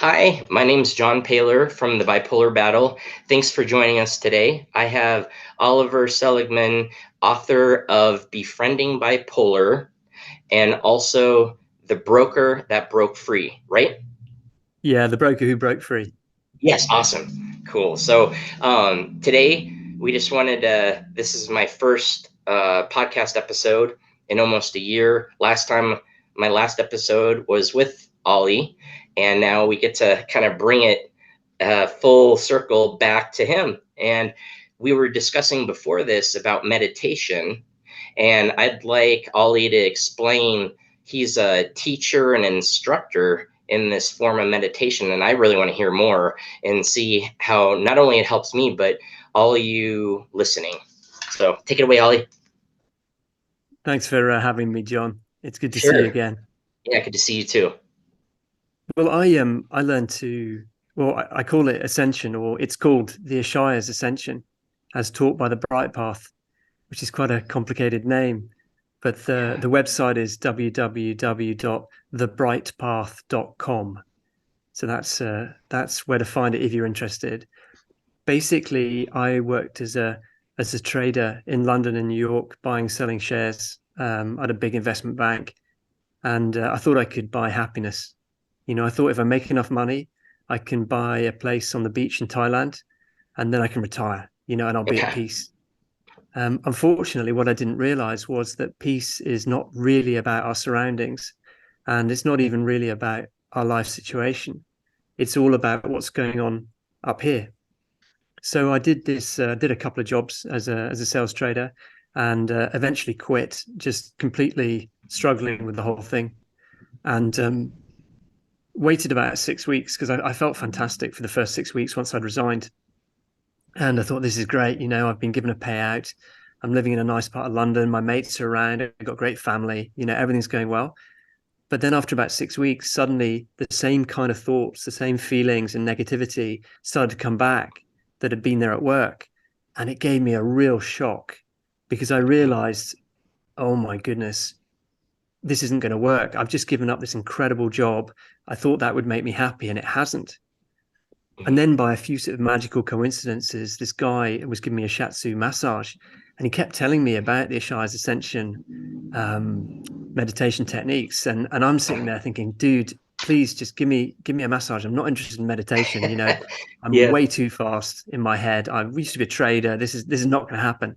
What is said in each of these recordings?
Hi, my name's John Poehler from the Bipolar Battle. Thanks for joining us today. I have Oliver Seligman, author of Befriending Bipolar, and also The Broker That Broke Free, right? Yeah, the broker who broke free. Yes, awesome. Cool. So today we just wanted to, this is my first podcast episode in almost a year. My last episode was with Ollie, and now we get to kind of bring it full circle back to him. And we were discussing before this about meditation, and I'd like Ollie to explain. He's a teacher and instructor in this form of meditation, and I really want to hear more and see how not only it helps me, but all of you listening. So take it away, Ollie. Thanks for having me, John. It's good to see you Sure. again. Yeah, good to see you too. Well, I learned to I call it ascension, or it's called the Ashire's Ascension, as taught by the Bright Path, which is quite a complicated name. But the website is www.thebrightpath.com. So that's where to find it if you're interested. Basically, I worked as a trader in London and New York, buying, selling shares at a big investment bank, and I thought I could buy happiness. I thought if I make enough money, I can buy a place on the beach in Thailand, and then I can retire. And I'll be at Okay. peace. Unfortunately, what I didn't realize was that peace is not really about our surroundings, and it's not even really about our life situation. It's all about what's going on up here. So I did a couple of jobs as a sales trader, and eventually quit, just completely struggling with the whole thing, and waited about 6 weeks because I felt fantastic for the first 6 weeks once I'd resigned, and I thought this is great. I've been given a payout. I'm living in a nice part of London. My mates are around. I've got a great family. Everything's going well. But then after about 6 weeks, suddenly the same kind of thoughts, the same feelings and negativity started to come back that had been there at work. And it gave me a real shock because I realized, oh my goodness, this isn't going to work. I've just given up this incredible job. I thought that would make me happy, and it hasn't. And then by a few sort of magical coincidences, this guy was giving me a shiatsu massage, and he kept telling me about the Ashire's Ascension meditation techniques. And I'm sitting there thinking, dude, please just give me a massage. I'm not interested in meditation. I'm Yeah. way too fast in my head. I used to be a trader. This is not going to happen.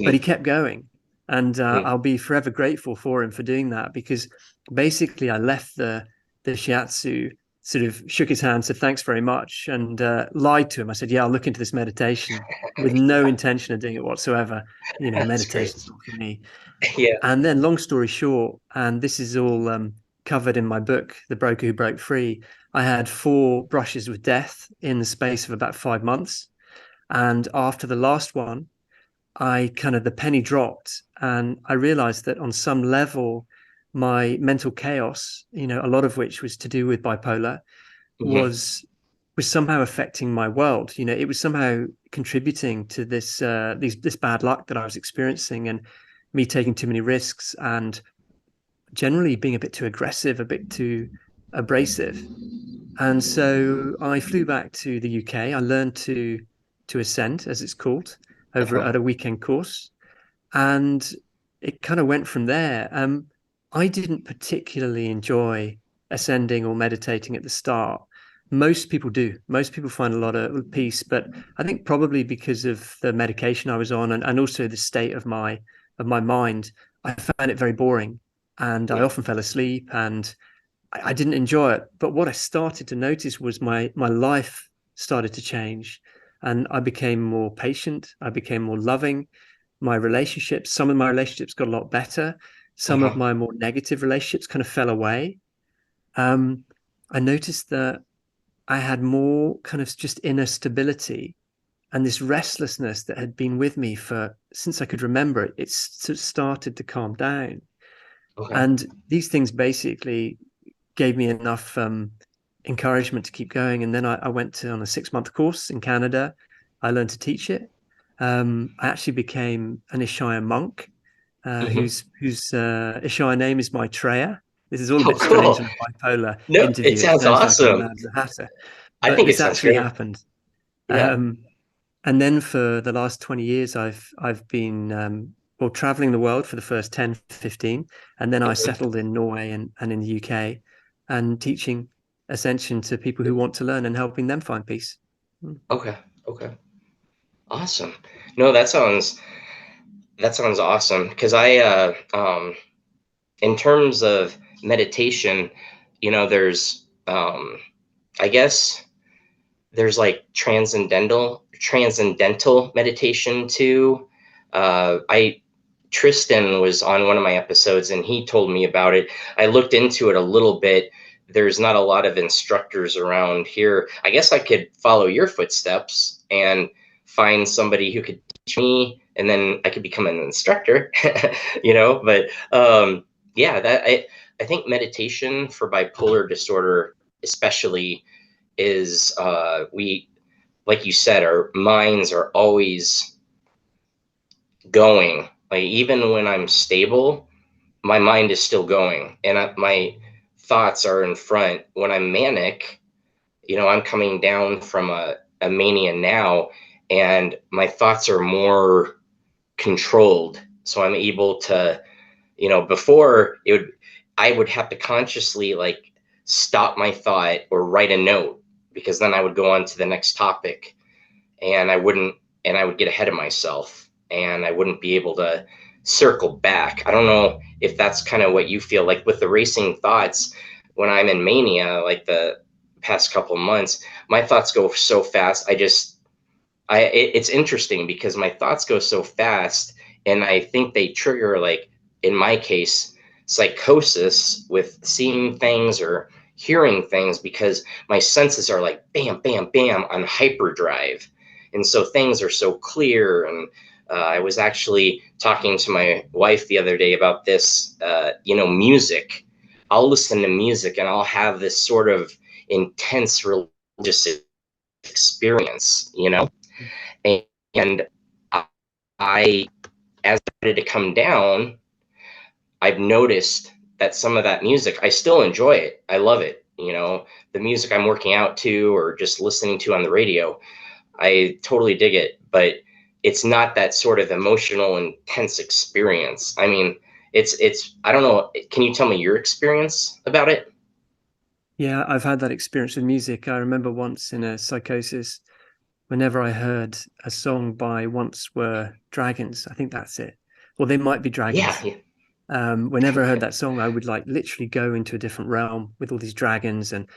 But he Mhm. kept going, and Mhm. I'll be forever grateful for him for doing that, because basically I left the shiatsu, sort of shook his hand, said thanks very much, and lied to him. I said, yeah, I'll look into this meditation, with no intention of doing it whatsoever. That's great. Meditation's not for me. Yeah. And then, long story short, and this is all covered in my book, The Broker Who Broke Free, I had 4 brushes with death in the space of about 5 months. And after the last one, the penny dropped, and I realized that on some level, my mental chaos, a lot of which was to do with bipolar, Mhm. was somehow affecting my world. It was somehow contributing to this bad luck that I was experiencing, and me taking too many risks, and generally being a bit too aggressive, a bit too abrasive. And so I flew back to the UK. I learned to ascend, as it's called, over Uh-huh. at a weekend course, and it kind of went from there. I didn't particularly enjoy ascending or meditating at the start. Most people do. Most people find a lot of peace, but I think probably because of the medication I was on, and also the state of my mind, I found it very boring, and I Yeah. often fell asleep, and I didn't enjoy it. But what I started to notice was my life started to change, and I became more patient. I became more loving. Some of my relationships got a lot better. Some of Uh-huh. my more negative relationships kind of fell away. Um, I noticed that I had more kind of just inner stability, and this restlessness that had been with me for since I could remember it. It's started to calm down, Okay. and these things basically gave me enough encouragement to keep going. And then I went on a 6 month course in Canada. I learned to teach it. I actually became an Ishaya monk, Mhm. whose Ishaya name is Maitreya. This is all a Oh, bit strange cool. on a bipolar No, it interview. It sounds sounds like I'm awesome. mad as a hatter, I but think it this sounds actually great. happened. Yeah. Um, and then for the last 20 years, I've been well, traveling the world for the first 10, 15, and then I Mhm. settled in Norway and in the UK, and teaching Ascension to people who want to learn and helping them find peace. Mm. Okay. Okay. Awesome. No, that sounds awesome because in terms of meditation, there's I guess there's like transcendental meditation too. I Tristan was on one of my episodes and he told me about it. I looked into it a little bit. There's not a lot of instructors around here. I guess I could follow your footsteps and find somebody who could teach me, and then I could become an instructor. But yeah, I think meditation for bipolar disorder, especially, is we like you said, our minds are always going. Like even when I'm stable, my mind is still going, and my thoughts are in front. When I'm manic, I'm coming down from a mania now, and my thoughts are more controlled. So I'm able to, before I would have to consciously like stop my thought or write a note, because then I would go on to the next topic, and I would get ahead of myself, and I wouldn't be able to circle back. I don't know if that's kind of what you feel like with the racing thoughts. When I'm in mania, like the past couple months, my thoughts go so fast. It's interesting because my thoughts go so fast, and I think they trigger, like in my case, psychosis with seeing things or hearing things, because my senses are like bam, bam, bam on hyperdrive, and so things are so clear. And I was actually talking to my wife the other day about this. Music. I'll listen to music and I'll have this sort of intense religious experience, and I, as I started to come down, I've noticed that some of that music, I still enjoy it. I love it. The music I'm working out to or just listening to on the radio, I totally dig it. But it's not that sort of emotional, intense experience. I mean, I don't know. Can you tell me your experience about it? Yeah, I've had that experience with music. I remember once in a psychosis, whenever I heard a song by Once Were Dragons, I think that's it. Well, they might be Yeah. dragons. Whenever I heard that song, I would like literally go into a different realm with all these dragons and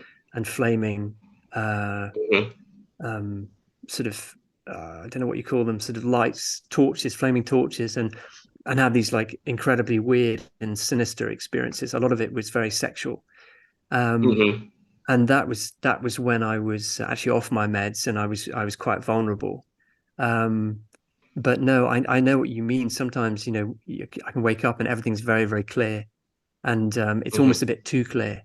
flaming uh, Mhm. um, sort of I don't know what you call them, sort of lights, torches, flaming torches, and have these like incredibly weird and sinister experiences. A lot of it was very sexual. Um, Mhm. and that was when I was actually off my meds and I was quite vulnerable. Um, but no, I know what you mean. Sometimes, I can wake up and everything's very, very clear, and it's almost Mhm. a bit too clear.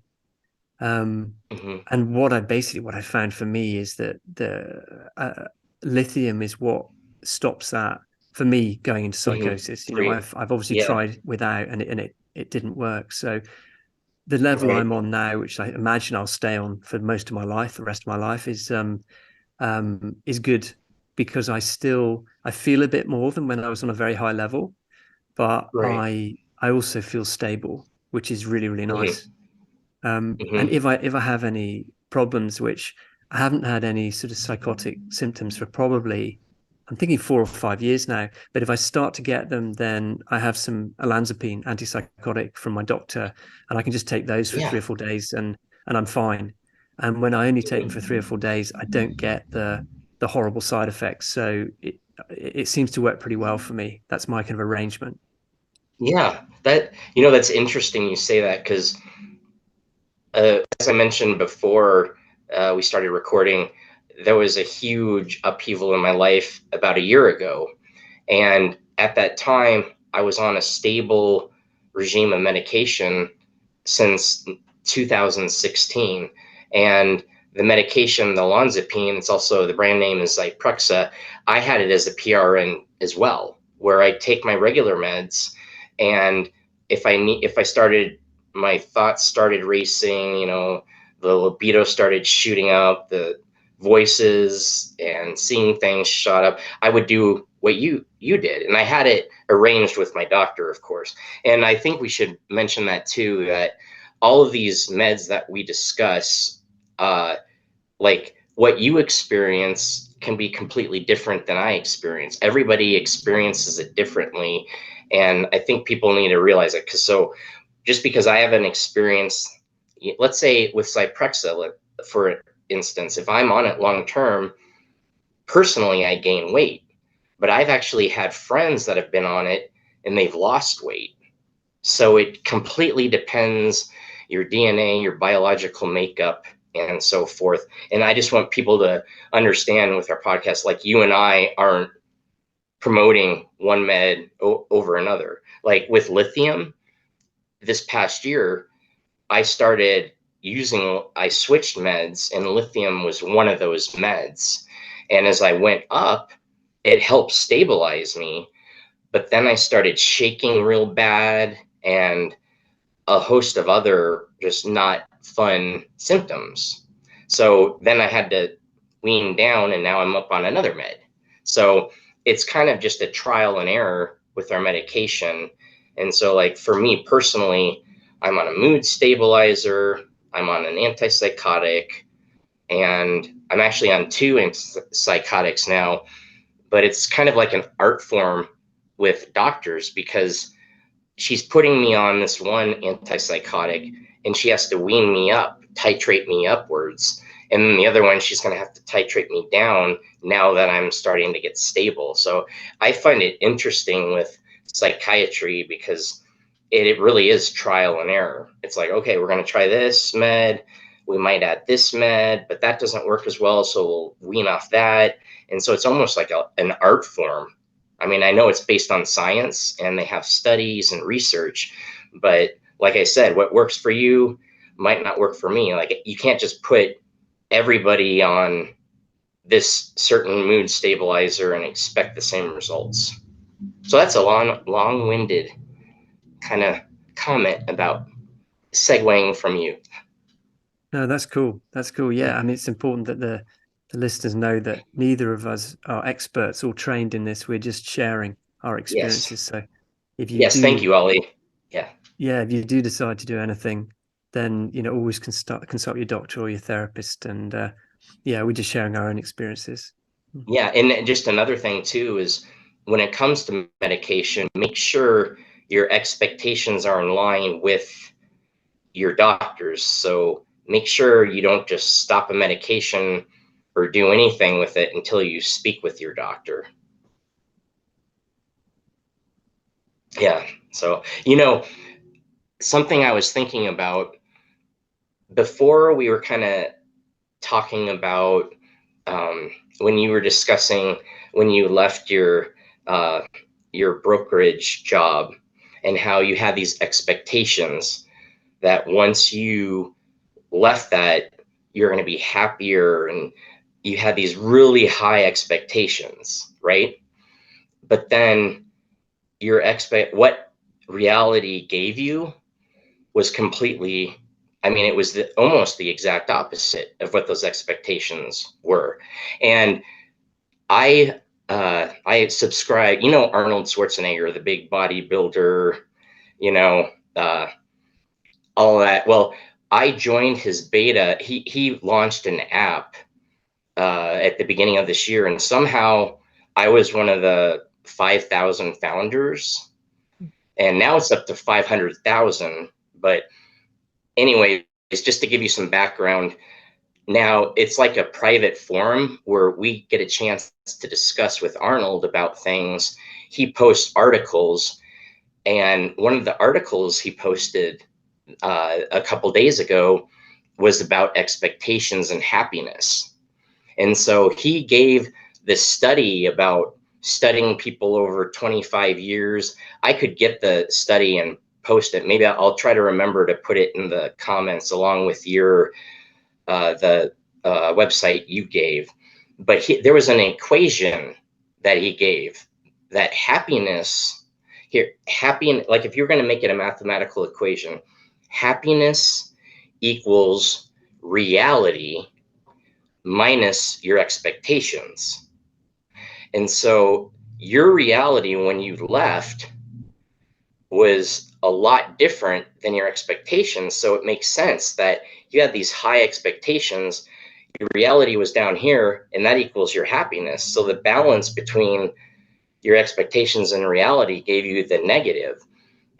Um, Mhm. and what I found for me is that the lithium is what stops that for me going into Mhm. psychosis. Free. I've obviously Yeah. tried without, and it didn't work. So the level Right. I'm on now, which I imagine I'll stay on for most of my life, the rest of my life, is good because I feel a bit more than when I was on a very high level, but Right. I also feel stable, which is really, really nice. Mhm. And Mhm. if I have any problems, which I haven't had any sort of psychotic symptoms for probably, I'm thinking 4 or 5 years now. But if I start to get them, then I have some olanzapine antipsychotic from my doctor, and I can just take those for Yeah. 3 or 4 days, and I'm fine. And when I only take them for Mhm. 3 or 4 days, I don't get the horrible side effects. So it seems to work pretty well for me. That's my kind of arrangement. Yeah, that's interesting you say that, because as I mentioned before we started recording, there was a huge upheaval in my life about a year ago. And at that time, I was on a stable regime of medication since 2016. And the medication, the olanzapine, it's also the brand name is Zyprexa. I had it as a PRN as well, where I take my regular meds, and if I started my thoughts started racing, the libido started shooting up, the voices and seeing things shot up, I would do what you did. And I had it arranged with my doctor, of course. And I think we should mention that too, that all of these meds that we discuss, like what you experience can be completely different than I experience. Everybody experiences it differently. And I think people need to realize it. So just because I haven't experienced, let's say with Zyprexa, for instance, if I'm on it long term, personally, I gain weight. But I've actually had friends that have been on it and they've lost weight. So it completely depends your DNA, your biological makeup, and so forth. And I just want people to understand with our podcast, like you and I aren't promoting one med over another. Like with lithium, this past year, I switched meds, and lithium was one of those meds. And as I went up, it helped stabilize me. But then I started shaking real bad and a host of other just not fun symptoms. So then I had to wean down, and now I'm up on another med. So it's kind of just a trial and error with our medication. And so, like, for me personally, I'm on a mood stabilizer, I'm on an antipsychotic, and I'm actually on two antipsychotics now. But it's kind of like an art form with doctors, because she's putting me on this one antipsychotic and she has to wean me up, titrate me upwards. And then the other one, she's going to have to titrate me down now that I'm starting to get stable. So I find it interesting with psychiatry because it really is trial and error. It's like, okay, we're going to try this med. We might add this med, but that doesn't work as well. So we'll wean off that. And so it's almost like an art form. I mean, I know it's based on science and they have studies and research, but like I said, what works for you might not work for me. Like, you can't just put everybody on this certain mood stabilizer and expect the same results. So that's a long-winded kind of comment about segueing from you. No, that's cool. That's cool. Yeah, I mean, it's important that the listeners know that neither of us are experts or trained in this. We're just sharing our Yes. experiences. So if you Yes. Thank do, you, Ollie. Yeah. yeah, if you do decide to do anything, then always consult your doctor or your therapist. And yeah, we're just sharing our own experiences. Yeah. And just another thing too is when it comes to medication, make sure your expectations are in line with your doctors. So make sure you don't just stop a medication or do anything with it until you speak with your doctor. Yeah. So, something I was thinking about before, we were kind of talking about when you were discussing when you left your brokerage job and how you had these expectations that once you left that, you're going to be happier, and you had these really high expectations, right? But then what reality gave you was completely, I mean, it was almost the exact opposite of what those expectations were. And I subscribe, Arnold Schwarzenegger, the big bodybuilder, you know, uh, all that. Well, I joined his beta. He launched an app at the beginning of this year, and somehow I was one of the 5,000 founders, and now it's up to 500,000. But anyway, it's just to give you some background. Now it's like a private forum where we get a chance to discuss with Arnold about things. He posts articles, and one of the articles he posted a couple days ago was about expectations and happiness. And so he gave this study about studying people over 25 years. I could get the study and post it. Maybe I'll try to remember to put it in the comments along with the website you gave. But there was an equation that he gave that happiness, like if you're going to make it a mathematical equation, happiness equals reality minus your expectations. And so your reality when you left was a lot different than your expectations. So it makes sense that you had these high expectations. Your reality was down here, and that equals your happiness. So the balance between your expectations and reality gave you the negative.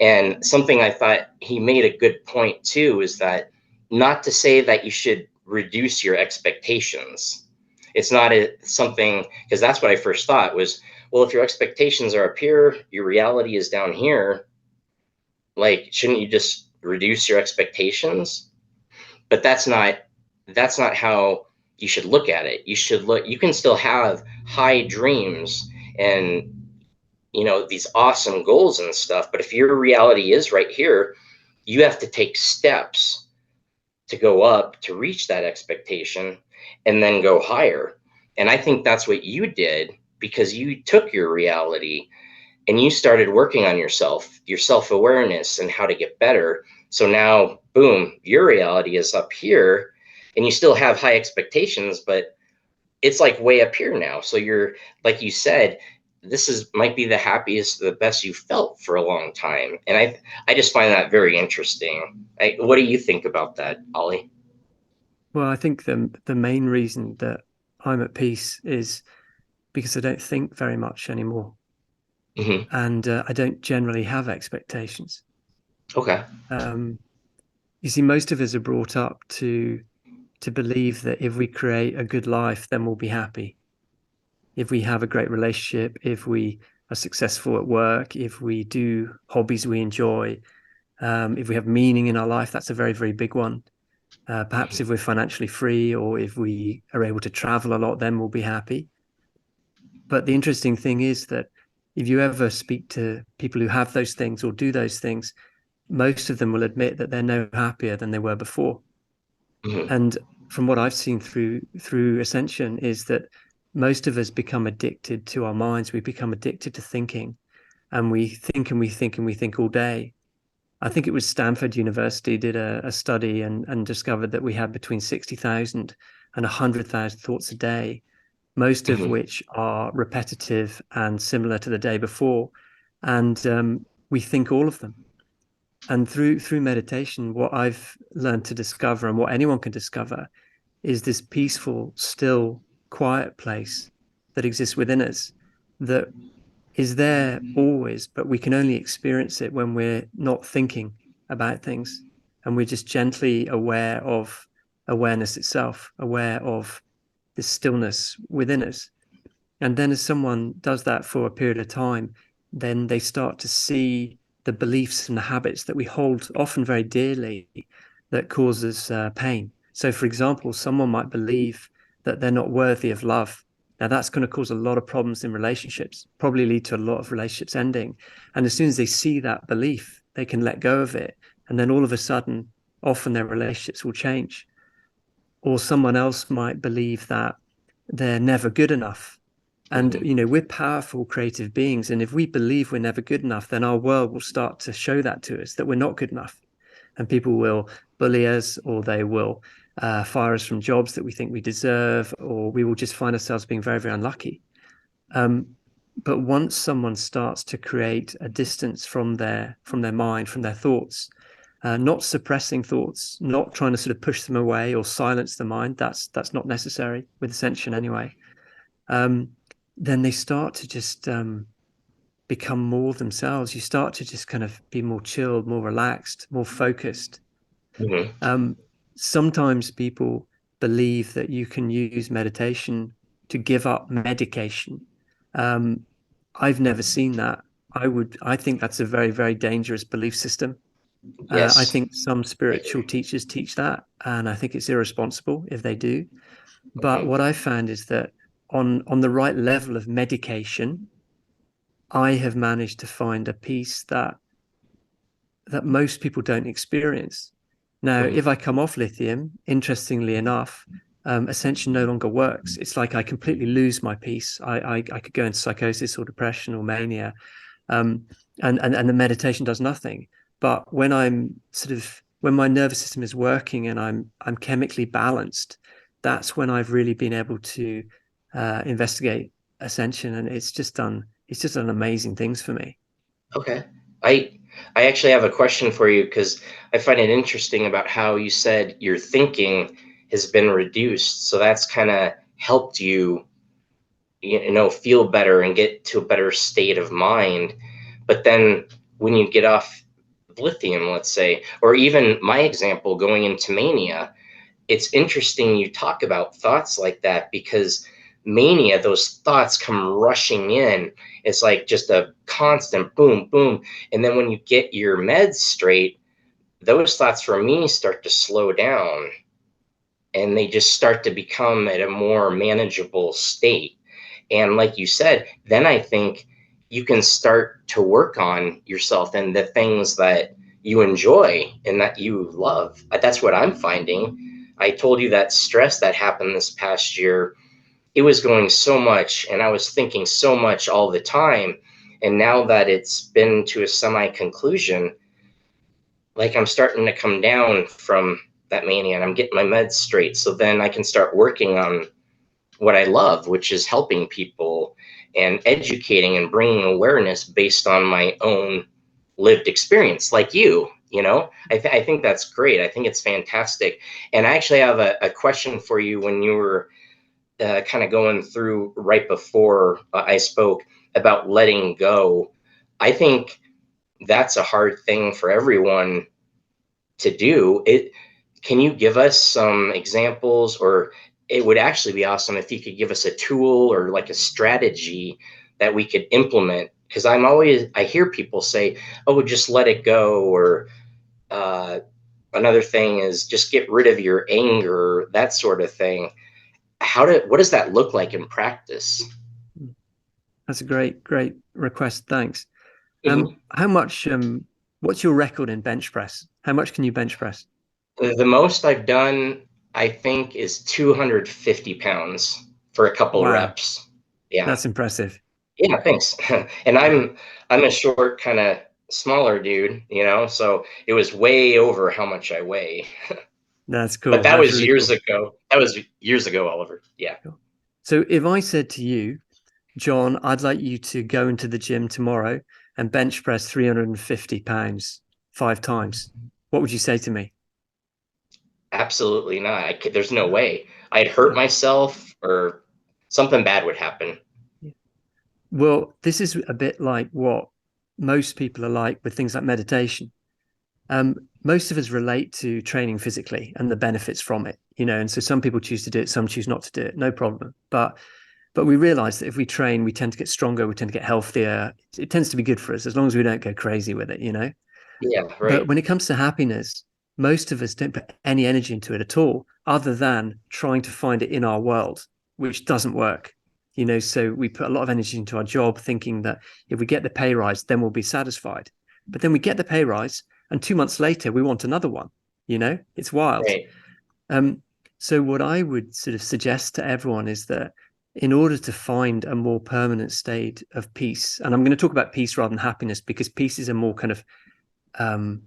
And something I thought he made a good point too is that not to say that you should reduce your expectations. It's not something, because that's what I first thought was, well, if your expectations are up here, your reality is down here, like, shouldn't you just reduce your expectations? But that's not how you should look at it. You can still have high dreams and these awesome goals and stuff, but if your reality is right here, you have to take steps to go up to reach that expectation and then go higher. And I think that's what you did, because you took your reality and you started working on yourself, your self-awareness and how to get better. So now, boom, your reality is up here, and you still have high expectations, but it's like way up here now. So you're, like you said, this is might be the happiest, the best you felt for a long time. And I just find that very interesting. What do you think about that, Ollie? Well, I think the main reason that I'm at peace is because I don't think very much anymore, Hmm. and I don't generally have expectations. Okay. Um, you see, most of us are brought up to believe that if we create a good life, then we'll be happy. If we have a great relationship, if we are successful at work, if we do hobbies we enjoy, if we have meaning in our life, that's a very, very big one. Perhaps if we're financially free or if we are able to travel a lot, then we'll be happy. But the interesting thing is that if you ever speak to people who have those things or do those things, most of them will admit that they're no happier than they were before. Hmm. And from what I've seen through Ascension is that most of us become addicted to our minds. We become addicted to thinking, and we think and we think and we think all day. I think it was Stanford University did a study and discovered that we had between 60,000 and 100,000 thoughts a day, most of Hmm. which are repetitive and similar to the day before. And we think all of them. And through meditation, what I've learned to discover and what anyone can discover is this peaceful, still, quiet place that exists within us that is there always, but we can only experience it when we're not thinking about things and we're just gently aware of awareness itself, aware of the stillness within us. And then as someone does that for a period of time, then they start to see the beliefs and the habits that we hold often very dearly that causes pain. So, for example, someone might believe that they're not worthy of love. Now, that's going to cause a lot of problems in relationships, probably lead to a lot of relationships ending. And as soon as they see that belief, they can let go of it. And then all of a sudden, often their relationships will change. Or someone else might believe that they're never good enough. And, Hmm. we're powerful creative beings. And if we believe we're never good enough, then our world will start to show that to us, that we're not good enough. And people will bully us, or they will fire us from jobs that we think we deserve, or we will just find ourselves being very, very unlucky. Um, but once someone starts to create a distance from their mind, from their thoughts, not suppressing thoughts, not trying to sort of push them away or silence the mind, that's not necessary with ascension anyway. Um, then they start to just become more themselves. You start to just kind of be more chilled, more relaxed, more focused. Hmm. Um, Sometimes people believe that you can use meditation to give up medication. Um, I've never seen that. I think that's a very, very dangerous belief system. I Yes. think some I spiritual agree. teachers teach that, and I think it's irresponsible if they do. But Hmm. what I found is that on the right level of medication, I have managed to find a peace that most people don't experience. Now, if Hmm. I come off lithium, interestingly enough, ascension no longer works. It's like I completely lose my peace. I could go into psychosis or depression or mania, um, and the meditation does nothing. But when I'm sort of when my nervous system is working and I'm chemically balanced, that's when I've really been able to investigate ascension, and it's just done amazing things for me. Okay. I I actually have a question for you because I find it interesting about how you said your thinking has been reduced. So that's kind of helped you, feel better and get to a better state of mind. But then when you get off lithium, let's say, or even my example going into mania, it's interesting you talk about thoughts like that because mania, those thoughts come rushing in. It's like just a constant boom, boom. And then when you get your meds straight, those thoughts for me start to slow down and they just start to become at a more manageable state. And like you said, then I think you can start to work on yourself and the things that you enjoy and that you love. That's what I'm finding. I told you that stress that happened this past year, it was going so much and I was thinking so much all the time. And now that it's been to a semi conclusion, like I'm starting to come down from that mania and I'm getting my meds straight. So then I can start working on what I love, which is helping people and educating and bringing awareness based on my own lived experience, like you. I think that's great. I think it's fantastic. And I actually have a question for you when you were kind of going through right before I spoke about letting go. I think that's a hard thing for everyone to do. Can you give us some examples, or it would actually be awesome if you could give us a tool or like a strategy that we could implement? Because I hear people say, oh, just let it go, or uh, another thing is just get rid of your anger, that sort of thing. What does that look like in practice? That's a great request. Thanks. Mhm. How much? What's your record in bench press? How much can you bench press? The most I've done, I think, is 250 pounds for a couple Wow, reps. Yeah. that's impressive. Yeah, thanks. And Yeah, I'm a short, kind of smaller dude, so it was way over how much I weigh. that's But cool. that That's was really years cool. ago. That was years ago, Oliver. Yeah. Cool. So if I said to you, John, I'd like you to go into the gym tomorrow and bench press 350 pounds 5 times, what would you say to me? Absolutely not. There's no way. I'd hurt Yeah. myself or something bad would happen. Yeah. Well, this is a bit like what most people are like with things like meditation. Most of us relate to training physically and the benefits from it, and so some people choose to do it, some choose not to do it, no problem. But we realize that if we train, we tend to get stronger, we tend to get healthier. It tends to be good for us as long as we don't go crazy with it. Yeah, But right. when it comes to happiness, most of us don't put any energy into it at all, other than trying to find it in our world, which doesn't work. So we put a lot of energy into our job, thinking that if we get the pay rise, then we'll be satisfied. But then we get the pay rise, and 2 months later, we want another one. It's wild. Right. Um, so what I would sort of suggest to everyone is that in order to find a more permanent state of peace, and I'm going to talk about peace rather than happiness because peace is a more kind of um,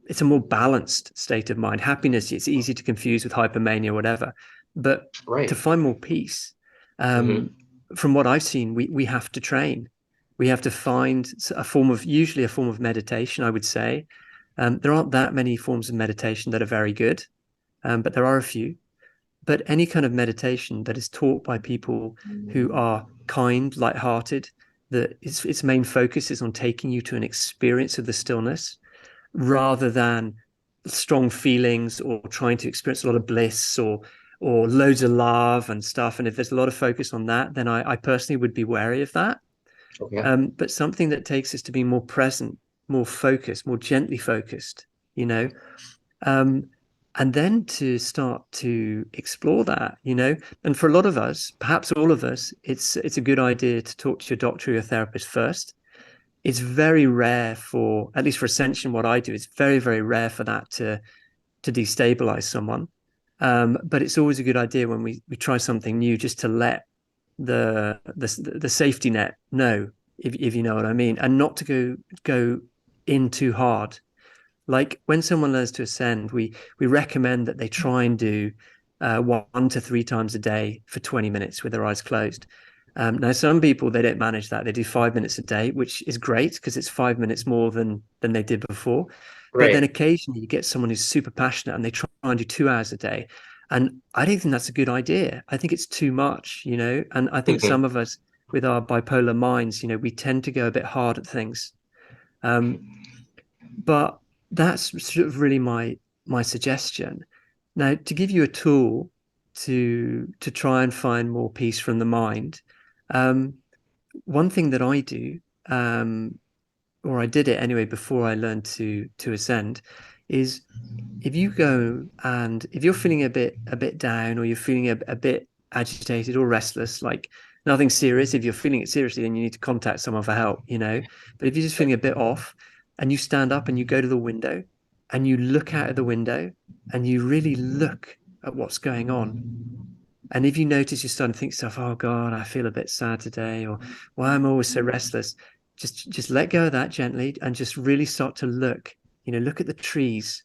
it's a more balanced state of mind. Happiness, it's easy to confuse with hypermania, or whatever. But to Right. find more peace, Hmm. um, from what I've seen, we have to train. We have to find usually a form of meditation, I would say. There aren't that many forms of meditation that are very good, but there are a few. But any kind of meditation that is taught by people who are kind, light-hearted, that its main focus is on taking you to an experience of the stillness rather than strong feelings or trying to experience a lot of bliss or loads of love and stuff. And if there's a lot of focus on that, then I personally would be wary of that. Okay. But something that takes us to be more present, more focused, more gently focused, you know, um, and then to start to explore that, And for a lot of us, perhaps all of us, it's a good idea to talk to your doctor or your therapist first. It's very rare for, at least for Ascension, what I do, it's very, very rare for that to destabilize someone. But it's always a good idea when we try something new just to let the safety net know, if you know what I mean, and not to go in too hard. Like when someone learns to ascend, we recommend that they try and do 1 to 3 times a day for 20 minutes with their eyes closed. Now, some people they don't manage that. They do 5 minutes a day, which is great because it's 5 minutes more than they did before. But then Right. occasionally you get someone who's super passionate and they try and do 2 hours a day. And I don't think that's a good idea. I think it's too much, you know. And I think Mhm. some of us with our bipolar minds, you know, we tend to go a bit hard at things. Um, but that's sort of really my suggestion. Now, to give you a tool to try and find more peace from the mind, um, one thing that I do, or I did it anyway before I learned to ascend, is if you go and if you're feeling a bit down or you're feeling a bit agitated or restless, like nothing serious, if you're feeling it seriously, then you need to contact someone for help, you know. But if you're just feeling a bit off and you stand up and you go to the window and you look out of the window and you really look at what's going on. And if you notice you're starting to think to yourself, oh God, I feel a bit sad today, or why am I always so restless? Just let go of that gently and just really start to look, look at the trees,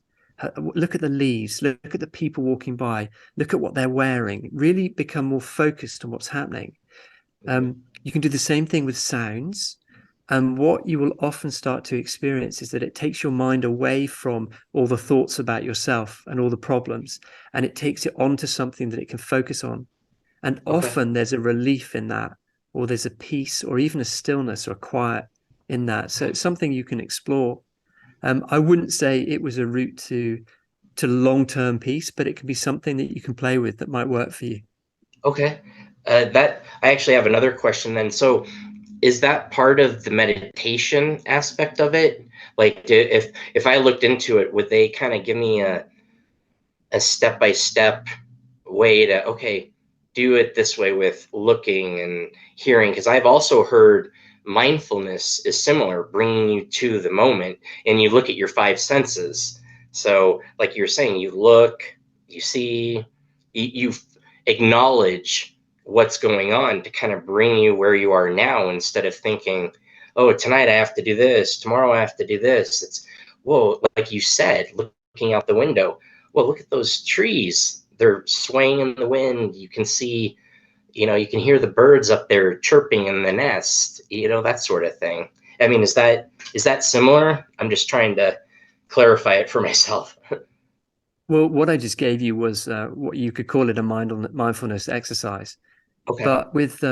look at the leaves, look at the people walking by, look at what they're wearing, really become more focused on what's happening. You can do the same thing with sounds. And what you will often start to experience is that it takes your mind away from all the thoughts about yourself and all the problems, and it takes it onto something that it can focus on. And Okay. often there's a relief in that, or there's a peace, or even a stillness or a quiet in that. So it's something you can explore. I wouldn't say it was a route to long-term peace, but it can be something that you can play with that might work for you. Okay. That I actually have another question then. So, is that part of the meditation aspect of it? Like, if I looked into it, would they kind of give me a step by step way to, okay, do it this way with looking and hearing? Because I've also heard mindfulness is similar, bringing you to the moment, and you look at your five senses. So like you're saying, you look, you see, you acknowledge what's going on to kind of bring you where you are now, instead of thinking, oh, tonight I have to do this, tomorrow I have to do this. It's, whoa, like you said, looking out the window, well, look at those trees. They're swaying in the wind. You can see, you can hear the birds up there chirping in the nest, that sort of thing. I mean, is that similar? I'm just trying to clarify it for myself. Well, what I just gave you was what you could call it a mindfulness exercise. Okay. But with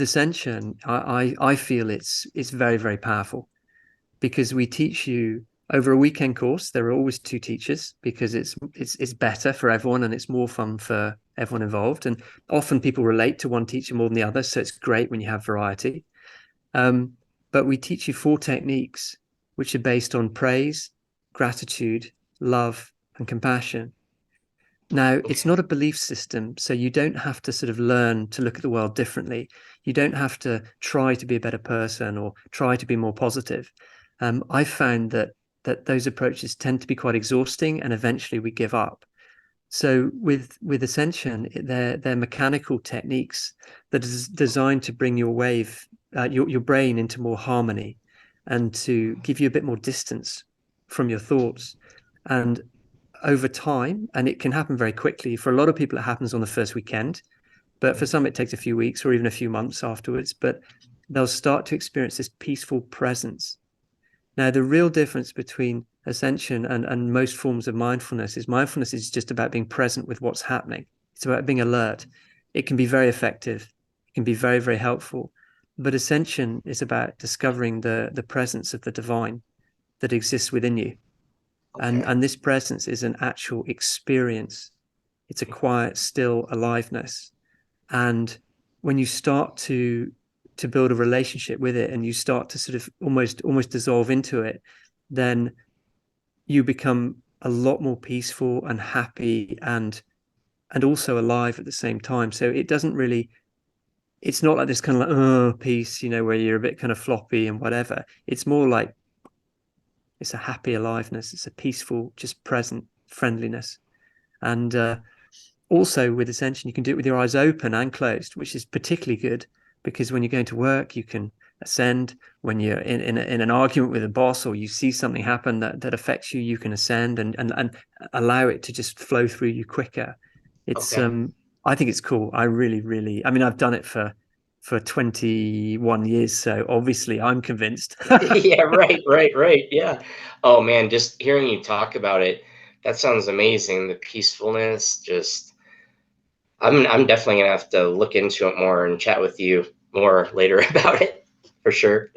Ascension, I feel it's very, very powerful because we teach you over a weekend course. There are always two teachers because it's better for everyone and it's more fun for everyone involved. And often people relate to one teacher more than the other, so it's great when you have variety. Um, but we teach you four techniques which are based on praise, gratitude, love, and compassion. Now, it's Okay. not a belief system, so you don't have to sort of learn to look at the world differently. You don't have to try to be a better person or try to be more positive. I found that those approaches tend to be quite exhausting, and eventually we give up. So with Ascension, they're mechanical techniques that is designed to bring your your brain into more harmony, and to give you a bit more distance from your thoughts. And over time, and it can happen very quickly. For a lot of people, it happens on the first weekend, but for some, it takes a few weeks or even a few months afterwards. But they'll start to experience this peaceful presence. Now, the real difference between ascension and most forms of mindfulness is just about being present with what's happening. It's about being alert. It can be very effective. It can be very, very helpful. But ascension is about discovering the presence of the divine that exists within you. Okay. And this presence is an actual experience. It's a quiet, still aliveness. And when you start to build a relationship with it and you start to sort of almost dissolve into it, then you become a lot more peaceful and happy and also alive at the same time. So it doesn't really, it's not like this kind of like oh peace, where you're a bit kind of floppy and whatever. It's more like it's a happy aliveness. It's a peaceful, just present friendliness. And also with Ascension, you can do it with your eyes open and closed, which is particularly good because when you're going to work, you can ascend. When you're in an argument with a boss, or you see something happen that affects you, you can ascend and allow it to just flow through you quicker. It's Okay. I think it's cool. I really, really, I mean, I've done it for 21 years, so obviously I'm convinced. Yeah, right, right, right. Yeah. Oh man, just hearing you talk about it, that sounds amazing. The peacefulness, just I'm definitely gonna have to look into it more and chat with you more later about it for sure.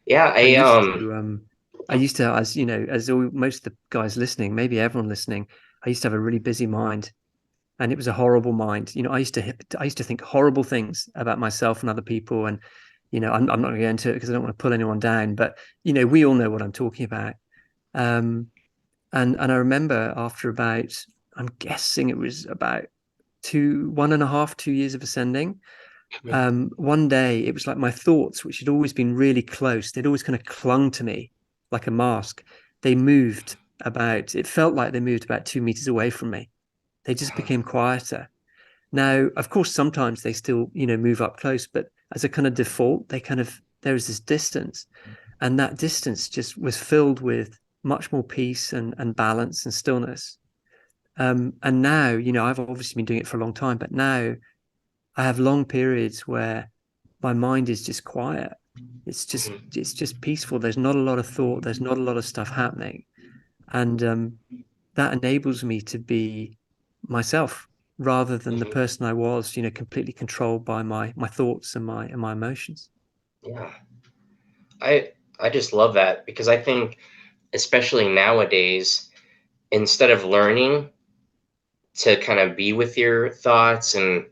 Yeah, I used to I used to, as you know, as all, most of the guys listening, maybe everyone listening, I used to have a really busy mind, and it was a horrible mind. I used to think horrible things about myself and other people, and I'm not going to go into it because I don't want to pull anyone down, but we all know what I'm talking about. Um, and I remember after about, I'm guessing it was about 1.5, 2 years of ascending. One day it was like my thoughts, which had always been really close, they'd always kind of clung to me like a mask. They moved it felt like they moved about 2 meters away from me. They just became quieter. Now, of course, sometimes they still, move up close, but as a kind of default, there is this distance. And that distance just was filled with much more peace and balance and stillness. And now, I've obviously been doing it for a long time, but now I have long periods where my mind is just quiet. Mhm, It's just peaceful. There's not a lot of thought. There's not a lot of stuff happening, and that enables me to be myself rather than the mhm. person I was. Completely controlled by my thoughts and my emotions. Yeah. I I just love that because I think especially nowadays, instead of learning to kind of be with your thoughts and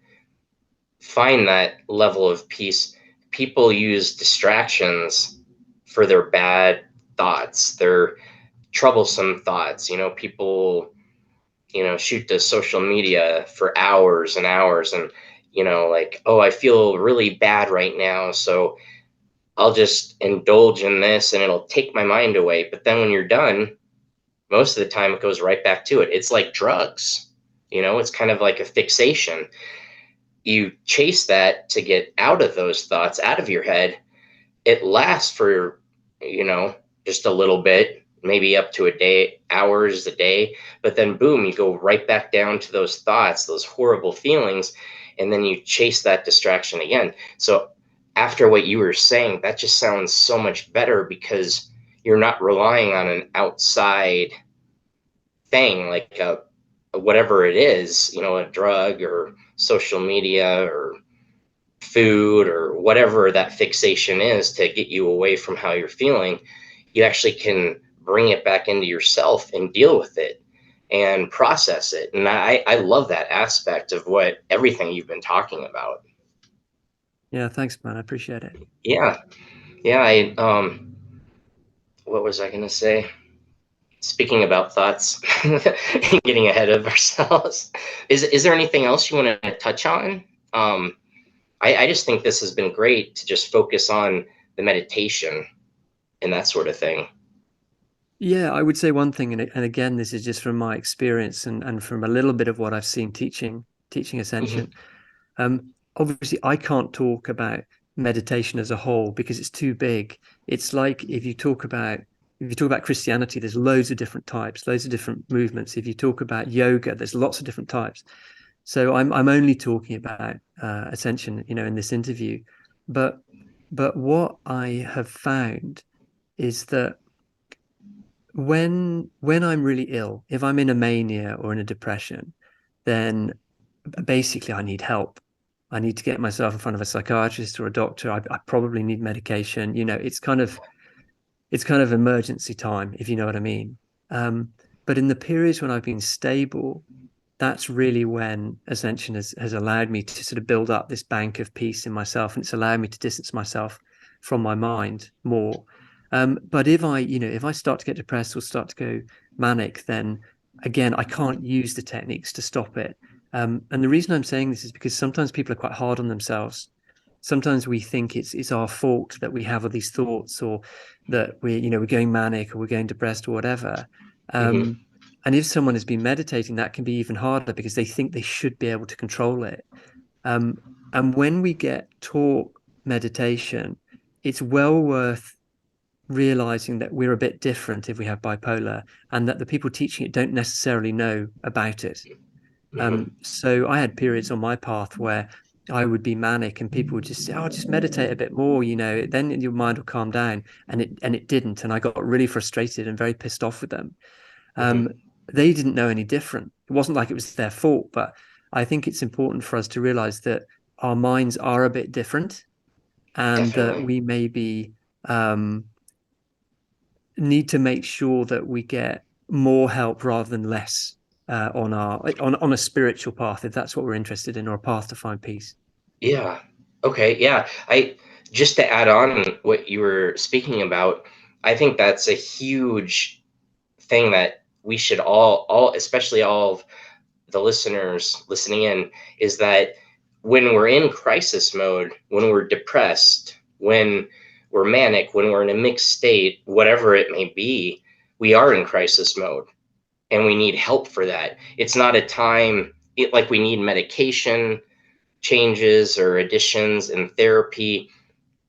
find that level of peace, people use distractions for their bad thoughts, their troublesome thoughts. People, shoot to social media for hours and hours and, like, oh, I feel really bad right now. So I'll just indulge in this and it'll take my mind away. But then when you're done, most of the time it goes right back to it. It's like drugs, it's kind of like a fixation. You chase that to get out of those thoughts, out of your head. It lasts for, you know, just a little bit, maybe up to a day, hours a day, but then boom, you go right back down to those thoughts, those horrible feelings, and then you chase that distraction again. So after what you were saying, that just sounds so much better because you're not relying on an outside thing like whatever it is, a drug or social media or food or whatever that fixation is to get you away from how you're feeling. You actually can bring it back into yourself and deal with it and process it. And I love that aspect of what everything you've been talking about. Yeah, thanks, man. I appreciate it. Yeah. Yeah. What was I going to say? Speaking about thoughts, getting ahead of ourselves, is there anything else you want to touch on? Um, I just think this has been great to just focus on the meditation and that sort of thing. Yeah, I would say one thing, and again, this is just from my experience and from a little bit of what I've seen teaching Hmm. Ascension. Obviously, I can't talk about meditation as a whole because it's too big. It's like if you talk about Christianity, there's loads of different types, loads of different movements. If you talk about yoga, there's lots of different types. So I'm only talking about Ascension, in this interview. But what I have found is that when I'm really ill, if I'm in a mania or in a depression, then basically I need help. I need to get myself in front of a psychiatrist or a doctor. I probably need medication. It's kind of emergency time, if you know what I mean. Um, but in the periods when I've been stable, that's really when Ascension has allowed me to sort of build up this bank of peace in myself, and it's allowed me to distance myself from my mind more. But if I start to get depressed or start to go manic, then again, I can't use the techniques to stop it. And the reason I'm saying this is because sometimes people are quite hard on themselves. Sometimes we think it's our fault that we have all these thoughts, or that we're going manic or we're going depressed or whatever. Hmm. Um, and if someone has been meditating, that can be even harder because they think they should be able to control it. Um, and when we get taught meditation, it's well worth realizing that we're a bit different if we have bipolar, and that the people teaching it don't necessarily know about it. Hmm. So I had periods on my path where I would be manic and people would just say, "Oh, just meditate a bit more, then your mind will calm down." And it didn't. And I got really frustrated and very pissed off with them. Um, Hmm. they didn't know any different. It wasn't like it was their fault, but I think it's important for us to realize that our minds are a bit different, and that Definitely. we maybe um, need to make sure that we get more help rather than less on a spiritual path, if that's what we're interested in, or a path to find peace. Yeah. Okay. Yeah. I just to add on what you were speaking about, I think that's a huge thing that we should all, especially all of the listeners listening in, is that when we're in crisis mode, when we're depressed, when we're manic, when we're in a mixed state, whatever it may be, we are in crisis mode and we need help for that. It's not a time like we need medication changes or additions in therapy.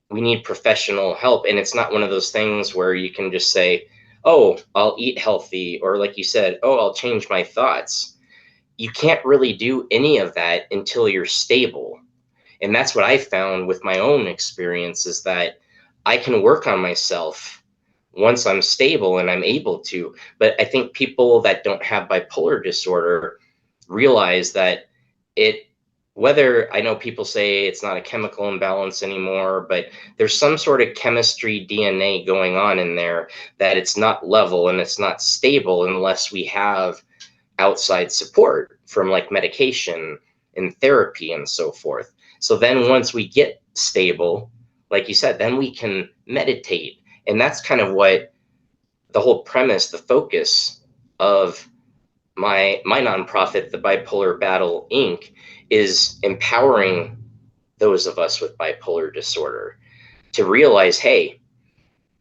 We need professional help. And it's not one of those things where you can just say, oh, I'll eat healthy, or like you said, oh, I'll change my thoughts. You can't really do any of that until you're stable. And that's what I found with my own experience, is that I can work on myself once I'm stable and I'm able to. But I think people that don't have bipolar disorder realize that it, whether, I know people say it's not a chemical imbalance anymore, but there's some sort of chemistry DNA going on in there, that it's not level and it's not stable unless we have outside support from like medication and therapy and so forth. So then once we get stable, like you said, then we can meditate. And that's kind of what the whole premise, the focus of my nonprofit, the Bipolar Battle Inc., is empowering those of us with bipolar disorder to realize, hey,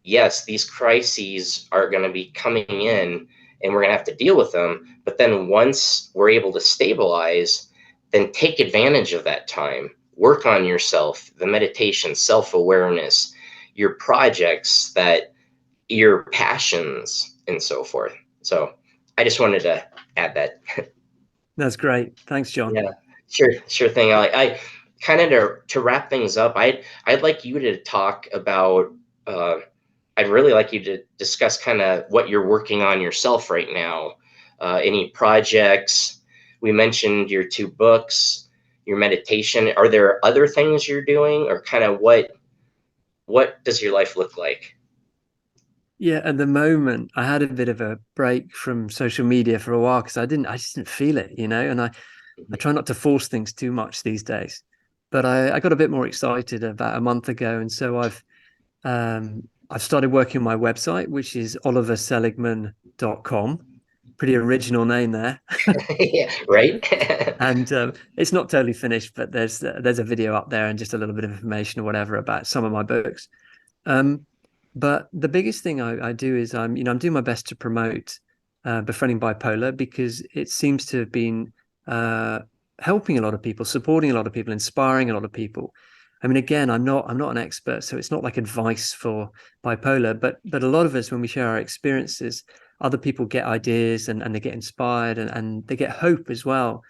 yes, these crises are going to be coming in and we're going to have to deal with them. But then once we're able to stabilize, then take advantage of that time. Work on yourself, the meditation, self awareness, your projects, that your passions, and so forth. So I just wanted to add that. That's great. Thanks, John. Yeah, sure thing. I kind of to wrap things up, I'd like you to talk about. Uh, I'd really like you to discuss kind of what you're working on yourself right now. Any projects? We mentioned your two books, your meditation. Are there other things you're doing, or kind of what does your life look like? Yeah, at the moment, I had a bit of a break from social media for a while because I just didn't feel it, and I try not to force things too much these days. But I got a bit more excited about a month ago, and so I've started working on my website, which is oliverseligman.com. Pretty original name there. Yeah, right. And it's not totally finished, but there's a video up there and just a little bit of information or whatever about some of my books. Um, but the biggest thing I do is I'm doing my best to promote befriending bipolar, because it seems to have been uh, helping a lot of people, supporting a lot of people, inspiring a lot of people. I mean, again, I'm not an expert, so it's not like advice for bipolar, but a lot of us, when we share our experiences, other people get ideas, and they get inspired, and they get hope as well,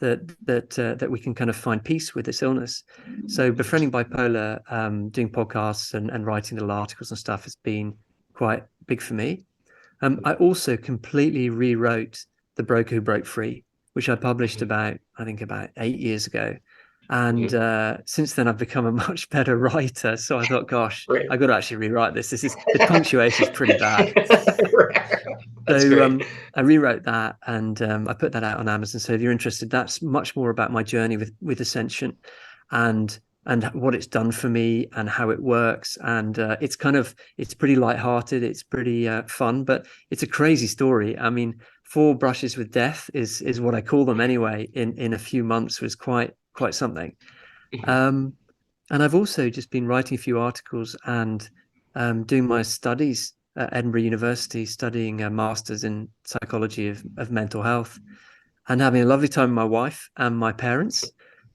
that we can kind of find peace with this illness. So befriending bipolar, doing podcasts and writing little articles and stuff has been quite big for me. I also completely rewrote The Broker Who Broke Free, which I published I think about 8 years ago. And Mhm. since then, I've become a much better writer. So I thought, gosh, Right. I got to actually rewrite this. The punctuation is pretty bad. That's So great. I rewrote that, and I put that out on Amazon. So if you're interested, that's much more about my journey with Ascension, and what it's done for me and how it works. And it's pretty lighthearted, it's pretty fun, but it's a crazy story. I mean, four brushes with death is what I call them anyway. In a few months was quite something. Mhm. Um, and I've also just been writing a few articles and doing my studies at Edinburgh University, studying a master's in psychology of mental health, and having a lovely time with my wife and my parents.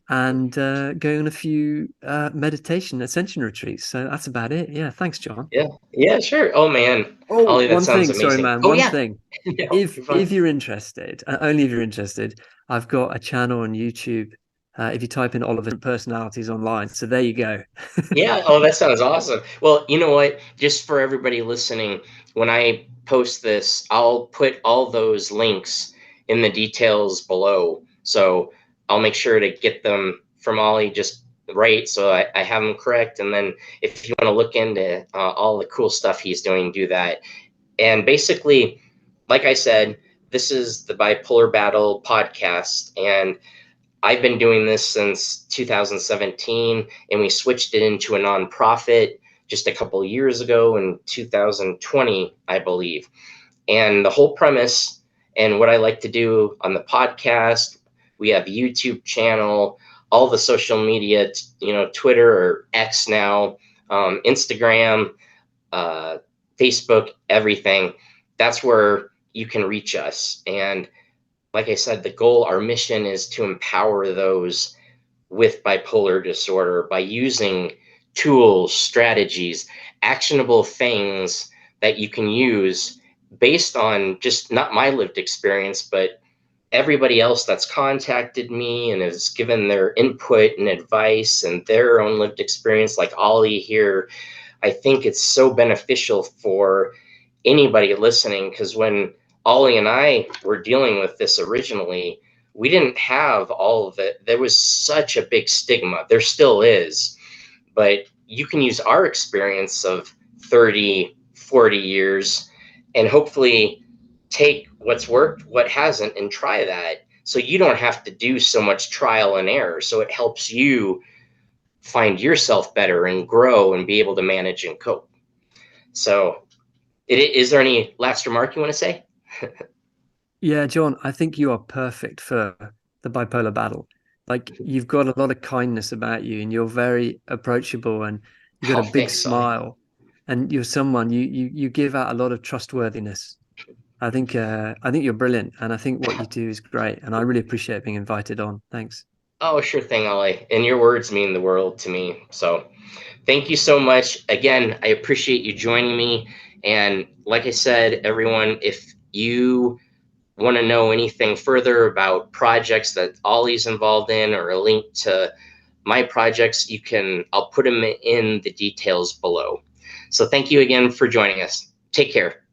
and going on a few meditation ascension retreats. So that's about it. Yeah, thanks, John. Yeah. Yeah, sure. Oh man. Oh, Ollie, that one sounds thing, sorry, amazing. man. Oh One yeah. thing. No, If you're if fine. you're interested, only if you're interested, I've got a channel on YouTube. If you type in Oliver personalities online, so there you go. Yeah, oh, that sounds awesome. Well, you know what? Just for everybody listening, when I post this, I'll put all those links in the details below. So I'll make sure to get them from Ollie just right, so I have them correct. And then if you want to look into all the cool stuff he's doing, do that. And basically, like I said, this is the Bipolar Battle podcast, and I've been doing this since 2017, and we switched it into a nonprofit just a couple of years ago in 2020, I believe. And the whole premise and what I like to do on the podcast, we have a YouTube channel, all the social media, Twitter or X now, Instagram, uh, Facebook, everything. That's where you can reach us. And like I said, the goal, our mission is to empower those with bipolar disorder by using tools, strategies, actionable things that you can use based on just not my lived experience, but everybody else that's contacted me and has given their input and advice and their own lived experience, like Ollie here. I think it's so beneficial for anybody listening, because when Ollie and I were dealing with this originally, we didn't have all of it. There was such a big stigma. There still is, but you can use our experience of 30, 40 years and hopefully take what's worked, what hasn't, and try that. So you don't have to do so much trial and error. So it helps you find yourself better and grow and be able to manage and cope. So is there any last remark you want to say? Yeah, John, I think you are perfect for the bipolar battle. Like you've got a lot of kindness about you and you're very approachable and you've got Oh, a big thanks, Ollie. smile and you're someone you give out a lot of trustworthiness. I think you're brilliant and I think what you do is great and I really appreciate being invited on. Thanks. Oh, sure thing, Ollie. And your words mean the world to me. So thank you so much. Again, I appreciate you joining me. And like I said, everyone, if you want to know anything further about projects that Ollie's involved in or a link to my projects, I'll put them in the details below. So thank you again for joining us. Take care.